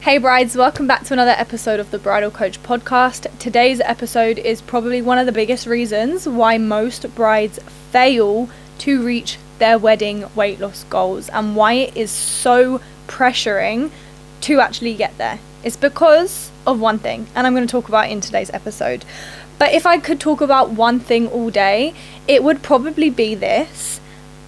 Hey brides, welcome back to another episode of the Bridal Coach podcast. Today's episode is probably one of the biggest reasons why most brides fail to reach their wedding weight loss goals and why it is so pressuring to actually get there. It's because of one thing, and I'm going to talk about it in today's episode. But if I could talk about one thing all day, it would probably be this.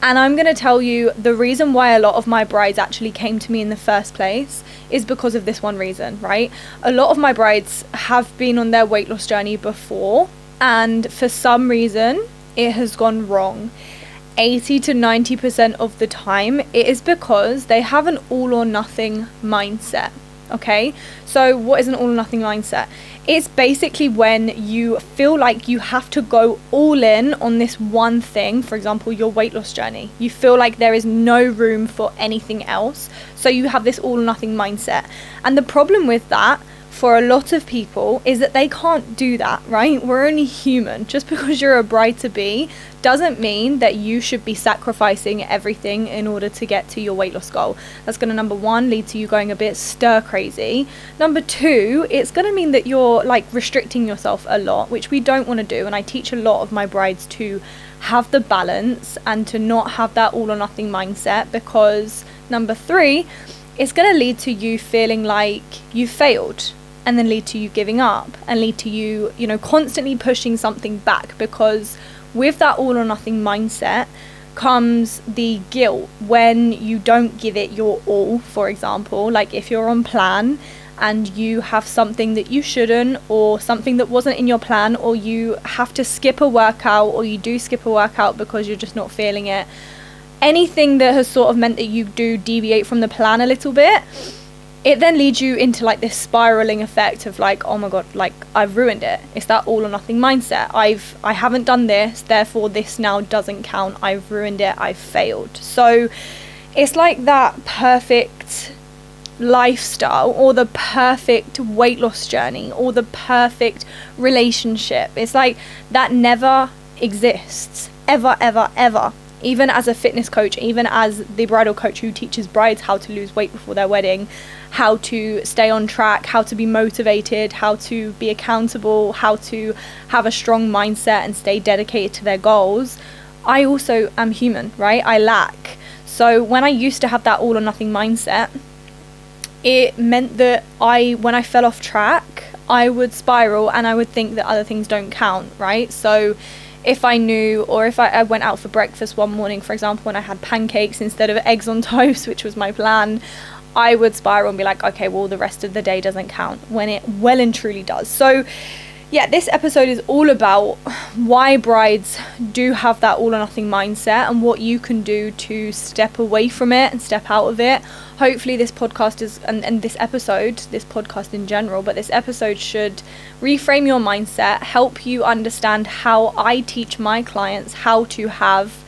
And I'm going to tell you the reason why a lot of my brides actually came to me in the first place is because of this one reason, right? A lot of my brides have been on their weight loss journey before, and for some reason it has gone wrong. 80 to 90% of the time it is because they have an all or nothing mindset. Okay, so what is an all or nothing mindset? It's basically when you feel like you have to go all in on this one thing. For example, your weight loss journey. You feel like there is no room for anything else. So you have this all or nothing mindset. And the problem with that for a lot of people is that they can't do that, right? We're only human. Just because you're a bride to be doesn't mean that you should be sacrificing everything in order to get to your weight loss goal. That's going to, number one, lead to you going a bit stir crazy. Number two, it's going to mean that you're like restricting yourself a lot, which we don't want to do. And I teach a lot of my brides to have the balance and to not have that all or nothing mindset, because number three, it's going to lead to you feeling like you failed, and then lead to you giving up, and lead to you, constantly pushing something back, because with that all or nothing mindset comes the guilt when you don't give it your all. For example, like if you're on plan and you have something that you shouldn't, or something that wasn't in your plan, or you have to skip a workout, or you do skip a workout because you're just not feeling it, anything that has sort of meant that you do deviate from the plan a little bit, it then leads you into like this spiraling effect of like, oh my god, like I've ruined it. It's that all or nothing mindset. I haven't done this, therefore this now doesn't count. I've ruined it. I've failed. So it's like that perfect lifestyle, or the perfect weight loss journey, or the perfect relationship. It's like that never exists, ever, ever, ever. Even as a fitness coach, even as the bridal coach who teaches brides how to lose weight before their wedding, how to stay on track, how to be motivated, how to be accountable, how to have a strong mindset and stay dedicated to their goals, I also am human, right? I lack. So when I used to have that all or nothing mindset, it meant that when I fell off track, I would spiral and I would think that other things don't count, right? So if I knew, or if I went out for breakfast one morning, for example, and I had pancakes instead of eggs on toast, which was my plan, I would spiral and be like, okay, well, the rest of the day doesn't count, when it well and truly does. So yeah, this episode is all about why brides do have that all or nothing mindset and what you can do to step away from it and step out of it. Hopefully this podcast is, and this podcast in general, but this episode should reframe your mindset, help you understand how I teach my clients how to have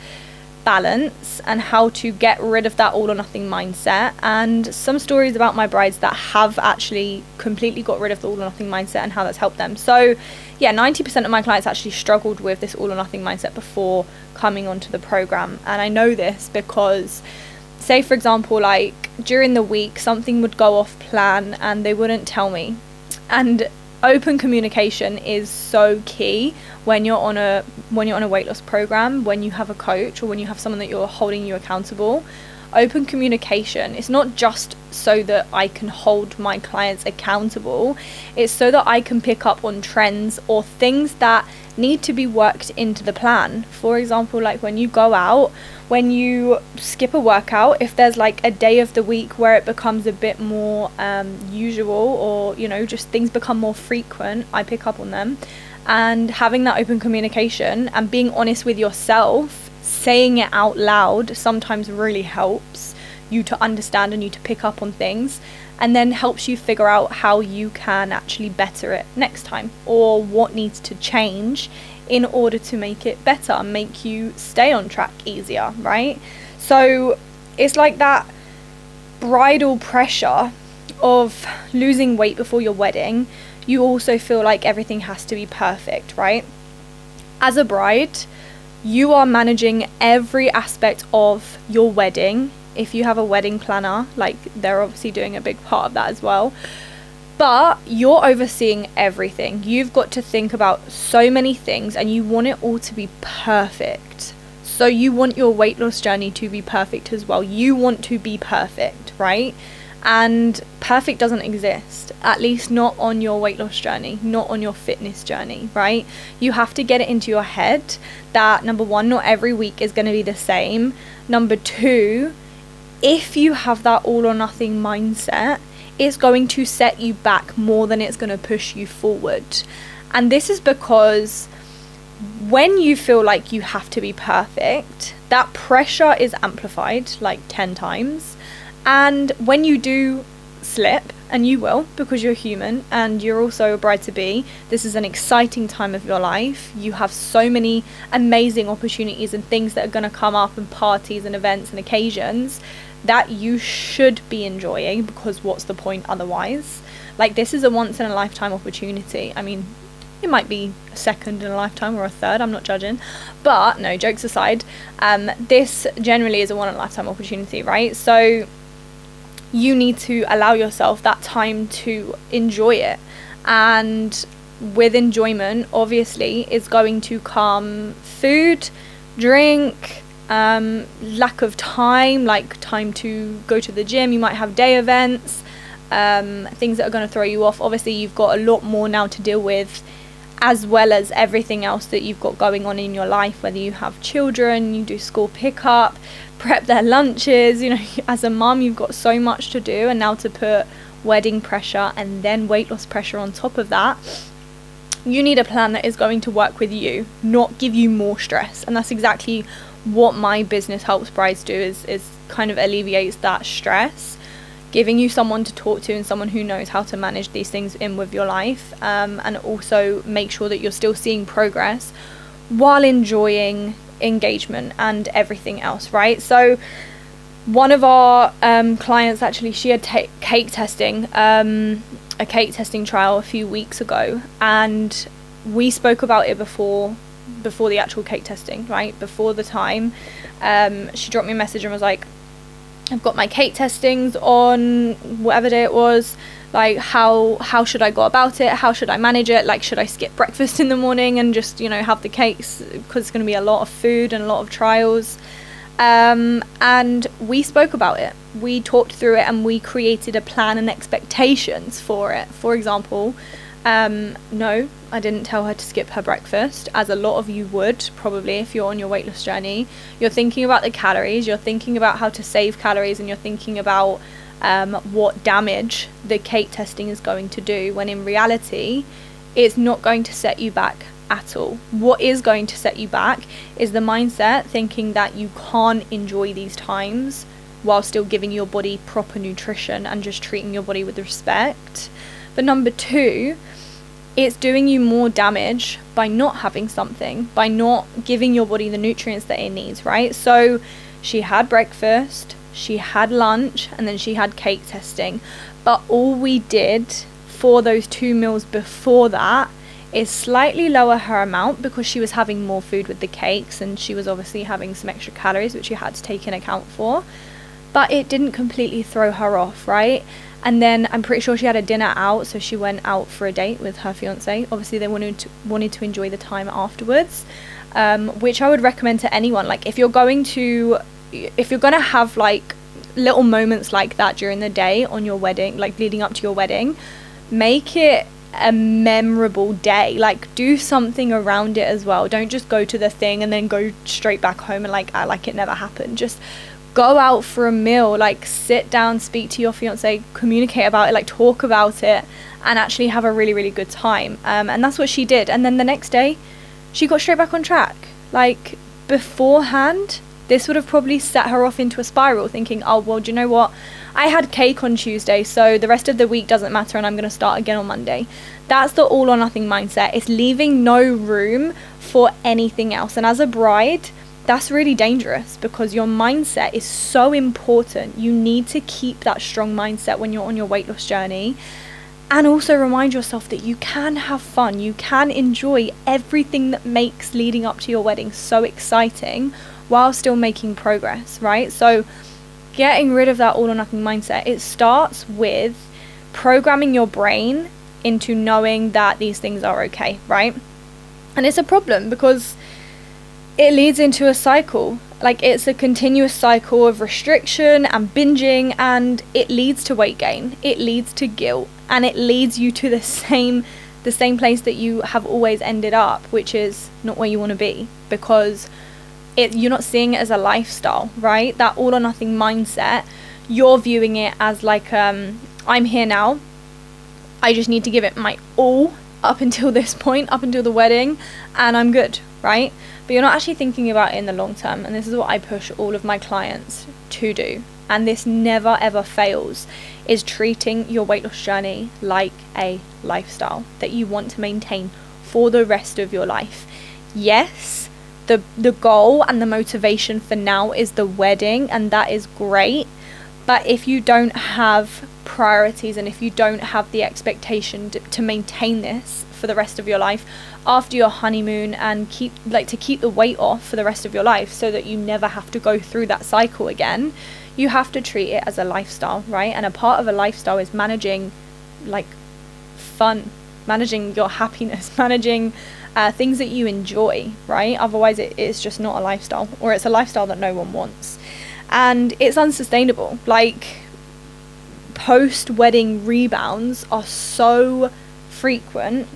balance and how to get rid of that all or nothing mindset, and some stories about my brides that have actually completely got rid of the all or nothing mindset and how that's helped them. So yeah, 90% of my clients actually struggled with this all or nothing mindset before coming onto the program. And I know this because, say for example, like during the week something would go off plan and they wouldn't tell me. And open communication is so key when you're on a weight loss program, when you have a coach, or when you have someone that you're holding you accountable. Open communication, it's not just so that I can hold my clients accountable, it's so that I can pick up on trends or things that need to be worked into the plan. For example, like when you go out, when you skip a workout, if there's like a day of the week where it becomes a bit more usual, or just things become more frequent, I pick up on them. And having that open communication and being honest with yourself, saying it out loud, sometimes really helps you to understand and you to pick up on things, and then helps you figure out how you can actually better it next time, or what needs to change in order to make it better, make you stay on track easier, right? So it's like that bridal pressure of losing weight before your wedding. You also feel like everything has to be perfect, right? As a bride, you are managing every aspect of your wedding If you have a wedding planner, like, they're obviously doing a big part of that as well. But you're overseeing everything. You've got to think about so many things, and you want it all to be perfect. So you want your weight loss journey to be perfect as well. You want to be perfect, right? And perfect doesn't exist, at least not on your weight loss journey, not on your fitness journey, right? You have to get it into your head that, number one, not every week is going to be the same. Number two, if you have that all or nothing mindset, it's going to set you back more than it's going to push you forward. And this is because when you feel like you have to be perfect, that pressure is amplified like 10 times. And when you do slip, and you will, because you're human and you're also a bride-to-be, this is an exciting time of your life. You have so many amazing opportunities and things that are going to come up, and parties and events and occasions that you should be enjoying, because what's the point otherwise? Like, this is a once in a lifetime opportunity. I mean, it might be a second in a lifetime or a third, I'm not judging, but no, jokes aside, this generally is a one in a lifetime opportunity, right? So you need to allow yourself that time to enjoy it. And with enjoyment, obviously, is going to come food, drink, lack of time, like time to go to the gym. You might have day events, things that are going to throw you off. Obviously, you've got a lot more now to deal with, as well as everything else that you've got going on in your life, whether you have children, you do school pickup, prep their lunches, you know, as a mum, you've got so much to do. And now to put wedding pressure and then weight loss pressure on top of that, you need a plan that is going to work with you, not give you more stress. And that's exactly what my business helps brides do, is kind of alleviates that stress, giving you someone to talk to and someone who knows how to manage these things in with your life, and also make sure that you're still seeing progress while enjoying engagement and everything else, right? So one of our clients, actually, she had cake testing, a cake testing trial a few weeks ago, and we spoke about it before the actual cake testing, right? Before the time, she dropped me a message and was like, I've got my cake testings on whatever day it was, like, how should I go about it? How should I manage it? Like, should I skip breakfast in the morning and just, you know, have the cakes, because it's going to be a lot of food and a lot of trials? And we spoke about it. We talked through it and we created a plan and expectations for it. For example, no, I didn't tell her to skip her breakfast, as a lot of you would probably if you're on your weight loss journey. You're thinking about the calories, you're thinking about how to save calories, and you're thinking about what damage the cake testing is going to do, when in reality it's not going to set you back at all. What is going to set you back is the mindset thinking that you can't enjoy these times while still giving your body proper nutrition and just treating your body with respect. But number two, it's doing you more damage by not having something, by not giving your body the nutrients that it needs, right? So she had breakfast, she had lunch, and then she had cake testing. But all we did for those 2 meals before that is slightly lower her amount, because she was having more food with the cakes, and she was obviously having some extra calories, which you had to take in account for. But it didn't completely throw her off, right? And then I'm pretty sure she had a dinner out, so she went out for a date with her fiance. Obviously, they wanted to enjoy the time afterwards, which I would recommend to anyone. Like, if you're going to have like little moments like that during the day on your wedding, like leading up to your wedding, make it a memorable day. Like, do something around it as well. Don't just go to the thing and then go straight back home and like act like it never happened. Just go out for a meal, like sit down, speak to your fiance, communicate about it, like talk about it, and actually have a really, really good time. And that's what she did. And then the next day she got straight back on track. Like, beforehand, this would have probably set her off into a spiral, thinking, oh, well, do you know what? I had cake on Tuesday, so the rest of the week doesn't matter and I'm going to start again on Monday. That's the all or nothing mindset. It's leaving no room for anything else. And as a bride, that's really dangerous, because your mindset is so important. You need to keep that strong mindset when you're on your weight loss journey. And also remind yourself that you can have fun. You can enjoy everything that makes leading up to your wedding so exciting while still making progress, right? So getting rid of that all or nothing mindset, it starts with programming your brain into knowing that these things are okay, right? And it's a problem because it leads into a cycle. Like, it's a continuous cycle of restriction and binging, and it leads to weight gain, it leads to guilt, and it leads you to the same place that you have always ended up, which is not where you want to be, because you're not seeing it as a lifestyle, right? That all or nothing mindset, you're viewing it as like, I'm here now, I just need to give it my all up until this point, up until the wedding, and I'm good, right? But you're not actually thinking about it in the long term, and this is what I push all of my clients to do, and this never ever fails, is treating your weight loss journey like a lifestyle that you want to maintain for the rest of your life. Yes, the goal and the motivation for now is the wedding, and that is great, but if you don't have priorities and if you don't have the expectation to maintain this for the rest of your life after your honeymoon, and keep the weight off for the rest of your life so that you never have to go through that cycle again, you have to treat it as a lifestyle, right? And a part of a lifestyle is managing like fun, managing your happiness, managing things that you enjoy, right? Otherwise it is just not a lifestyle, or it's a lifestyle that no one wants, and it's unsustainable. Like, post-wedding rebounds are so frequent.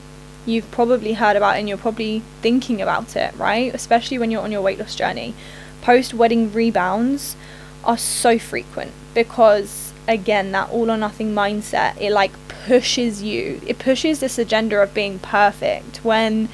You've probably heard about it and you're probably thinking about it, right? Especially when you're on your weight loss journey. Post-wedding rebounds are so frequent because, again, that all or nothing mindset, it like pushes this agenda of being perfect when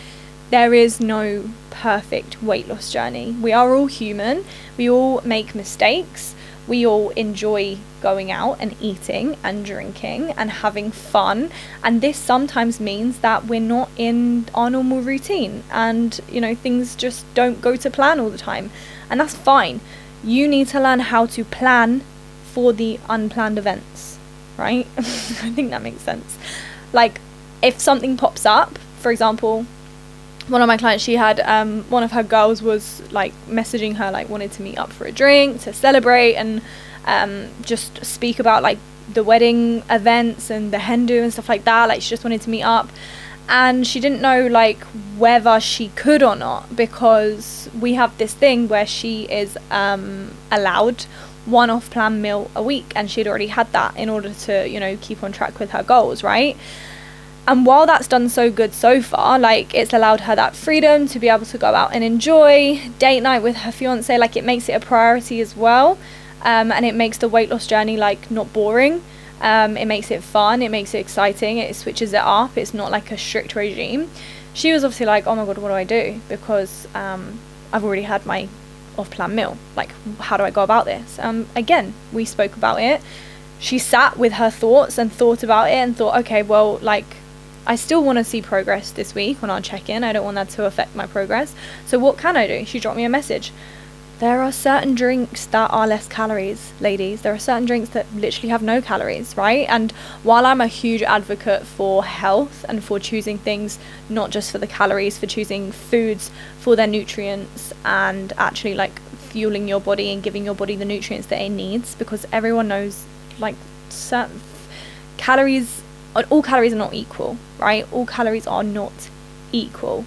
there is no perfect weight loss journey. We are all human, we all make mistakes, we all enjoy going out and eating and drinking and having fun, and this sometimes means that we're not in our normal routine, and things just don't go to plan all the time, and that's fine. You need to learn how to plan for the unplanned events, right? I think that makes sense. Like, if something pops up, for example, one of my clients, she had one of her girls was like messaging her, like wanted to meet up for a drink to celebrate and just speak about like the wedding events and the hen do and stuff like that. Like, she just wanted to meet up, and she didn't know like whether she could or not, because we have this thing where she is allowed one off-plan meal a week, and she'd already had that in order to keep on track with her goals, right? And while that's done so good so far, like, it's allowed her that freedom to be able to go out and enjoy date night with her fiance. Like, it makes it a priority as well, and it makes the weight loss journey like not boring. It makes it fun, it makes it exciting, it switches it up. It's not like a strict regime. She was obviously like, oh my god, what do I do, because I've already had my off-plan meal, like, how do I go about this? Again, we spoke about it. She sat with her thoughts and thought about it and thought, okay, well, like, I still want to see progress this week on our check-in. I don't want that to affect my progress. So what can I do? She dropped me a message. There are certain drinks that are less calories, ladies. There are certain drinks that literally have no calories, right? And while I'm a huge advocate for health and for choosing things not just for the calories, for choosing foods for their nutrients and actually like fueling your body and giving your body the nutrients that it needs, because everyone knows like certain calories, all calories are not equal, right? All calories are not equal.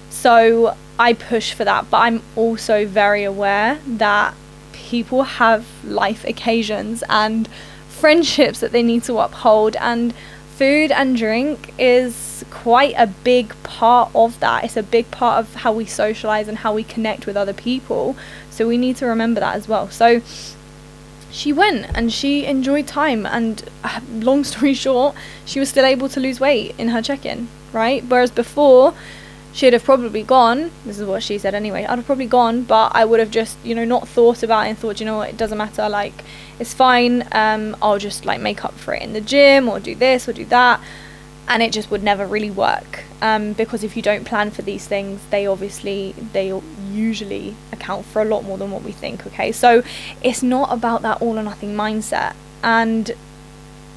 So I push for that, but I'm also very aware that people have life occasions and friendships that they need to uphold, and food and drink is quite a big part of that. It's a big part of how we socialize and how we connect with other people, so we need to remember that as well. So she went and she enjoyed time, and long story short, she was still able to lose weight in her check-in, right? Whereas before, she'd have probably gone, this is what she said anyway, I'd have probably gone, but I would have just, not thought about it and thought, what, it doesn't matter, like, it's fine, I'll just, like, make up for it in the gym, or do this, or do that, and it just would never really work, because if you don't plan for these things, they usually account for a lot more than what we think, okay? So, it's not about that all or nothing mindset, and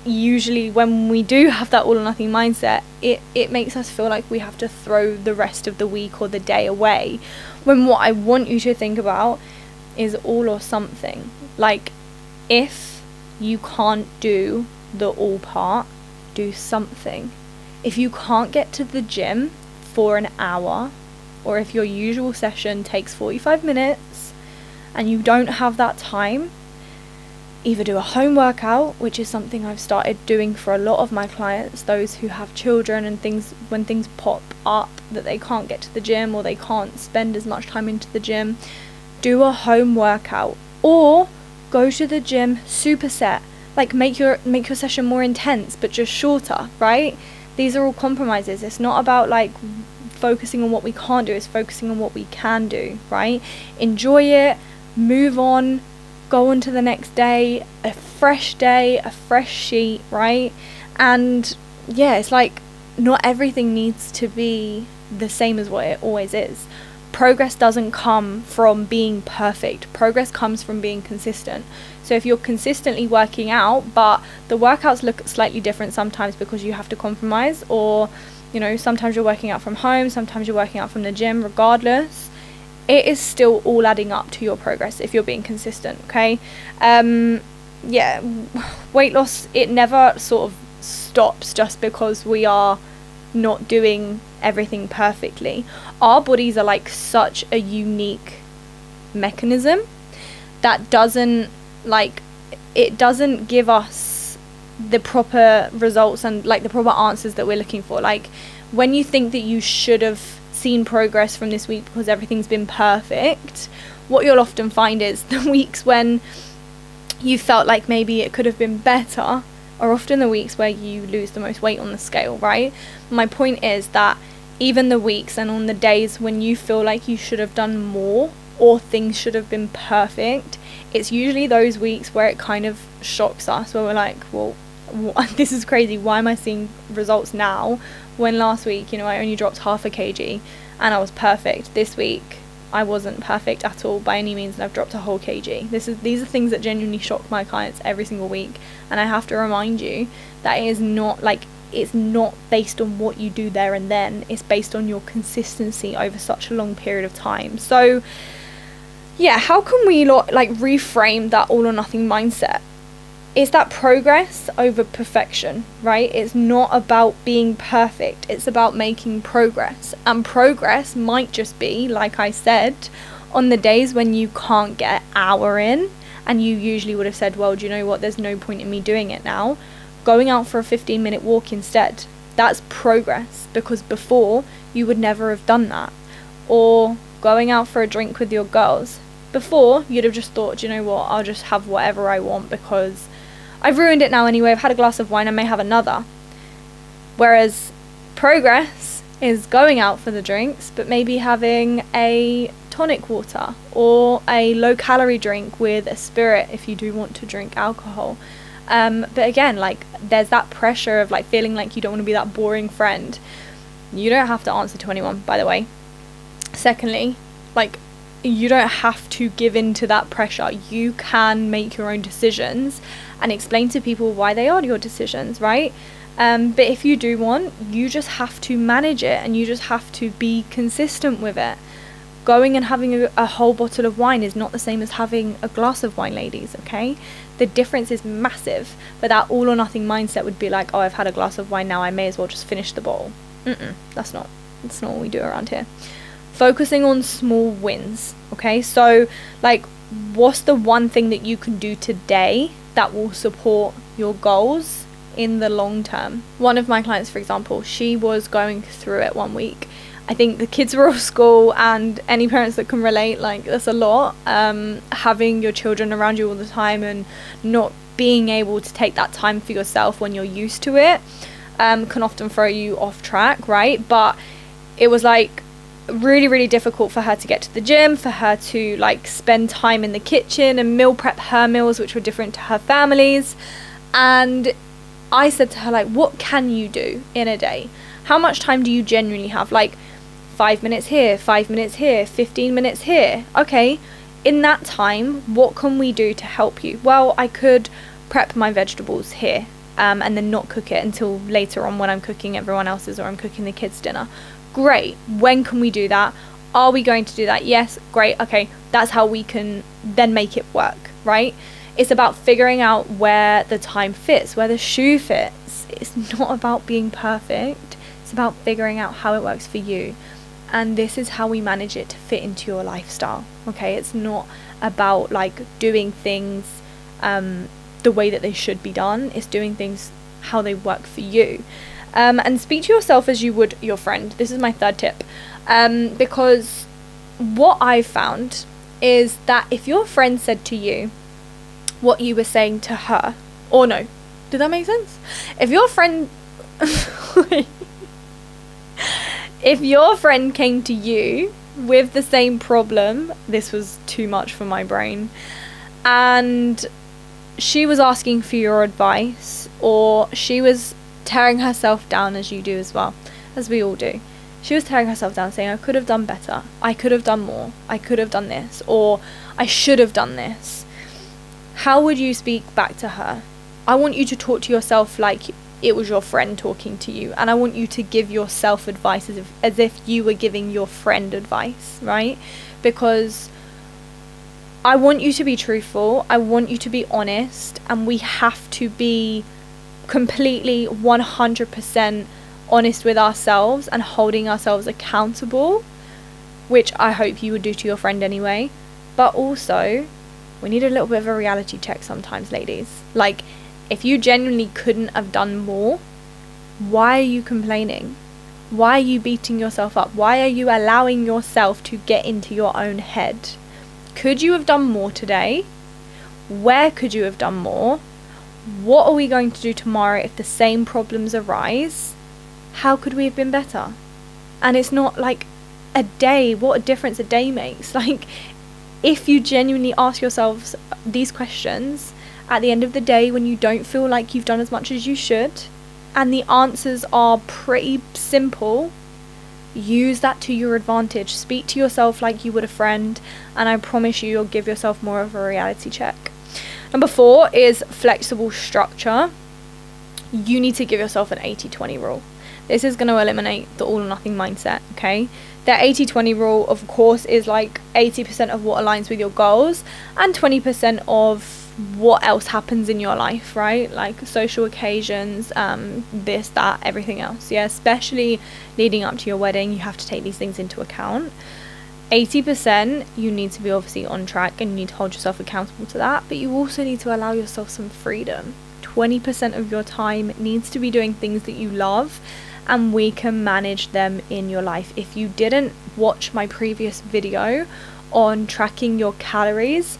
usually when we do have that all or nothing mindset, it makes us feel like we have to throw the rest of the week or the day away, when what I want you to think about is all or something. Like, If you can't do the all part, do something. If you can't get to the gym for an hour, or if your usual session takes 45 minutes and you don't have that time, either do a home workout, which is something I've started doing for a lot of my clients, those who have children and things, when things pop up that they can't get to the gym or they can't spend as much time into the gym, do a home workout, or go to the gym superset, like make your session more intense but just shorter, right? These are all compromises. It's not about like focusing on what we can't do, it's focusing on what we can do, right? Enjoy it, move on, go on to the next day, a fresh sheet, right? And yeah, it's like not everything needs to be the same as what it always is. Progress doesn't come from being perfect. Progress comes from being consistent. So if you're consistently working out, but the workouts look slightly different sometimes because you have to compromise, or you know, sometimes you're working out from home, sometimes you're working out from the gym, regardless, it is still all adding up to your progress if you're being consistent, okay? Yeah, weight loss, it never sort of stops just because we are not doing everything perfectly. Our bodies are like such a unique mechanism that doesn't give us the proper results and like the proper answers that we're looking for. Like when you think that you should have seen progress from this week because everything's been perfect, what you'll often find is the weeks when you felt like maybe it could have been better are often the weeks where you lose the most weight on the scale, right? My point is that even the weeks and on the days when you feel like you should have done more or things should have been perfect, it's usually those weeks where it kind of shocks us, where we're like, well, this is crazy, why am I seeing results now when last week, you know, I only dropped half a kg and I was perfect. This week I wasn't perfect at all by any means and I've dropped a whole kg. These are things that genuinely shock my clients every single week, and I have to remind you that it is not like, it's not based on what you do there and then, it's based on your consistency over such a long period of time. So yeah, how can we like reframe that all or nothing mindset? It's that progress over perfection, right? It's not about being perfect, it's about making progress. And progress might just be, like I said, on the days when you can't get an hour in and you usually would have said, well, do you know what, there's no point in me doing it now, going out for a 15-minute walk instead. That's progress, because before you would never have done that. Or going out for a drink with your girls. Before you'd have just thought, do you know what, I'll just have whatever I want because I've ruined it now anyway, I've had a glass of wine, I may have another. Whereas progress is going out for the drinks, but maybe having a tonic water or a low calorie drink with a spirit if you do want to drink alcohol. But again, like there's that pressure of like feeling like you don't want to be that boring friend. You don't have to answer to anyone, by the way. Secondly, like you don't have to give in to that pressure. You can make your own decisions and explain to people why they are your decisions, right? But if you do want, you just have to manage it and you just have to be consistent with it. Going and having a whole bottle of wine is not the same as having a glass of wine, ladies, okay? The difference is massive, but that all or nothing mindset would be like, oh, I've had a glass of wine now, I may as well just finish the bottle. That's not what we do around here. Focusing on small wins, okay? So like, what's the one thing that you can do today that will support your goals in the long term? One of my clients, for example, she was going through it one week. I think the kids were off school, and any parents that can relate, like that's a lot. Having your children around you all the time and not being able to take that time for yourself when you're used to it can often throw you off track, right? But it was like really, really difficult for her to get to the gym, for her to like spend time in the kitchen and meal prep her meals, which were different to her family's. And I said to her, like, what can you do in a day? How much time do you genuinely have? Like 5 minutes here, 5 minutes here, 15 minutes here. Okay, in that time, what can we do to help you? Well, I could prep my vegetables here and then not cook it until later on when I'm cooking everyone else's or I'm cooking the kids' dinner. Great. When can we do that? Are we going to do that? Yes. Great. Okay. That's how we can then make it work, right? It's about figuring out where the time fits, where the shoe fits. It's not about being perfect. It's about figuring out how it works for you. And this is how we manage it to fit into your lifestyle. Okay, it's not about like doing things the way that they should be done. It's doing things how they work for you. And speak to yourself as you would your friend. This is my third tip. Because what I've found is that if your friend said to you what you were saying to her, or no, did that make sense? If your friend if your friend came to you with the same problem, this was too much for my brain, and she was asking for your advice, or she was tearing herself down, as you do as well, as we all do. She was tearing herself down, saying, I could have done better, I could have done more, I could have done this, or I should have done this. How would you speak back to her? I want you to talk to yourself like it was your friend talking to you, and I want you to give yourself advice as if you were giving your friend advice, right? Because I want you to be truthful, I want you to be honest, and we have to be completely 100% honest with ourselves and holding ourselves accountable, which I hope you would do to your friend anyway. But also, we need a little bit of a reality check sometimes, ladies. Like, if you genuinely couldn't have done more, why are you complaining? Why are you beating yourself up? Why are you allowing yourself to get into your own head? Could you have done more today? Where could you have done more? What are we going to do tomorrow if the same problems arise? How could we have been better? And it's not like a day, what a difference a day makes. Like, if you genuinely ask yourselves these questions at the end of the day when you don't feel like you've done as much as you should, and the answers are pretty simple, use that to your advantage. Speak to yourself like you would a friend, and I promise you'll give yourself more of a reality check. Number 4 is flexible structure. You need to give yourself an 80-20 rule. This is going to eliminate the all or nothing mindset, okay? The 80-20 rule, of course, is like 80% of what aligns with your goals and 20% of what else happens in your life, right? Like social occasions, this, that, everything else. Yeah, especially leading up to your wedding, you have to take these things into account. 80%, you need to be obviously on track and you need to hold yourself accountable to that, but you also need to allow yourself some freedom. 20% of your time needs to be doing things that you love, and we can manage them in your life. If you didn't watch my previous video on tracking your calories,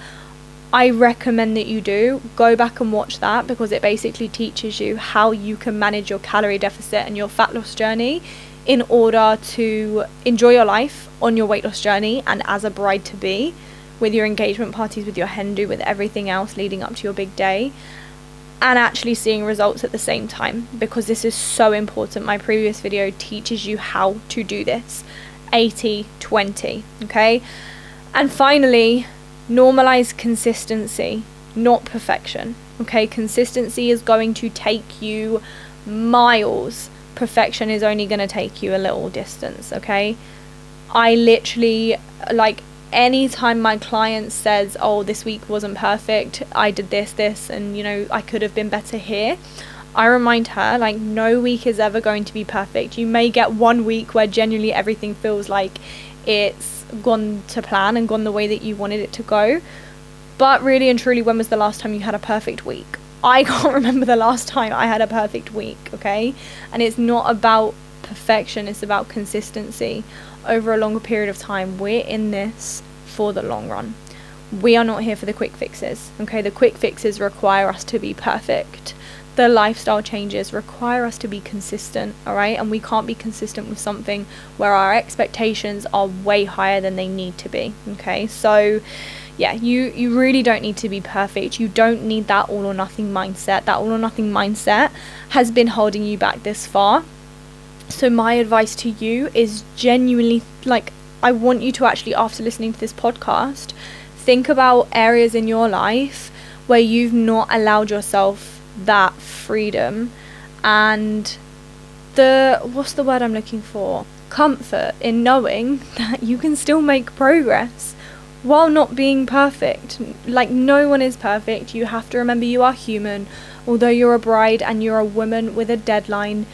I recommend that you do. Go back and watch that, because it basically teaches you how you can manage your calorie deficit and your fat loss journey in order to enjoy your life on your weight loss journey and as a bride to be, with your engagement parties, with your hen do, with everything else leading up to your big day, and actually seeing results at the same time, because this is so important. My previous video teaches you how to do this. 80-20, okay? And finally, normalize consistency, not perfection, okay? Consistency is going to take you miles. Perfection is only going to take you a little distance, okay? I literally, like, anytime my client says, oh, this week wasn't perfect, I did this, and, you know, I could have been better here, I remind her, like, no week is ever going to be perfect. You may get one week where genuinely everything feels like it's gone to plan and gone the way that you wanted it to go, but really and truly, when was the last time you had a perfect week? I can't remember the last time I had a perfect week, okay? And it's not about perfection, it's about consistency over a longer period of time. We're in this for the long run. We are not here for the quick fixes, okay? The quick fixes require us to be perfect. The lifestyle changes require us to be consistent, all right? And we can't be consistent with something where our expectations are way higher than they need to be, okay? So yeah, you really don't need to be perfect. You don't need that all or nothing mindset. That all or nothing mindset has been holding you back this far. So my advice to you is genuinely, like, I want you to actually, after listening to this podcast, think about areas in your life where you've not allowed yourself that freedom and what's the word I'm looking for? Comfort in knowing that you can still make progress while not being perfect. Like, no one is perfect. You have to remember you are human. Although you're a bride and you're a woman with a deadline,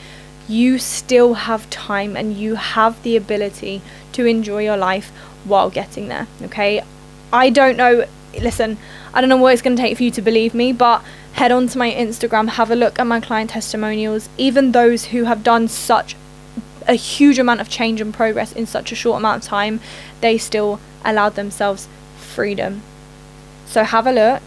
you still have time and you have the ability to enjoy your life while getting there, okay? I don't know, listen, I don't know what it's going to take for you to believe me, but head on to my Instagram, have a look at my client testimonials. Even those who have done such a huge amount of change and progress in such a short amount of time, they still allowed themselves freedom. So have a look,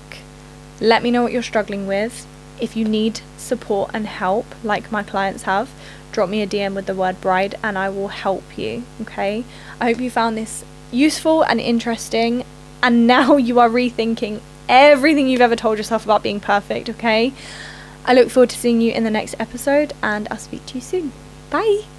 let me know what you're struggling with. If you need support and help, like my clients have, drop me a DM with the word bride and I will help you, okay? I hope you found this useful and interesting, and now you are rethinking everything you've ever told yourself about being perfect, okay? I look forward to seeing you in the next episode, and I'll speak to you soon. Bye!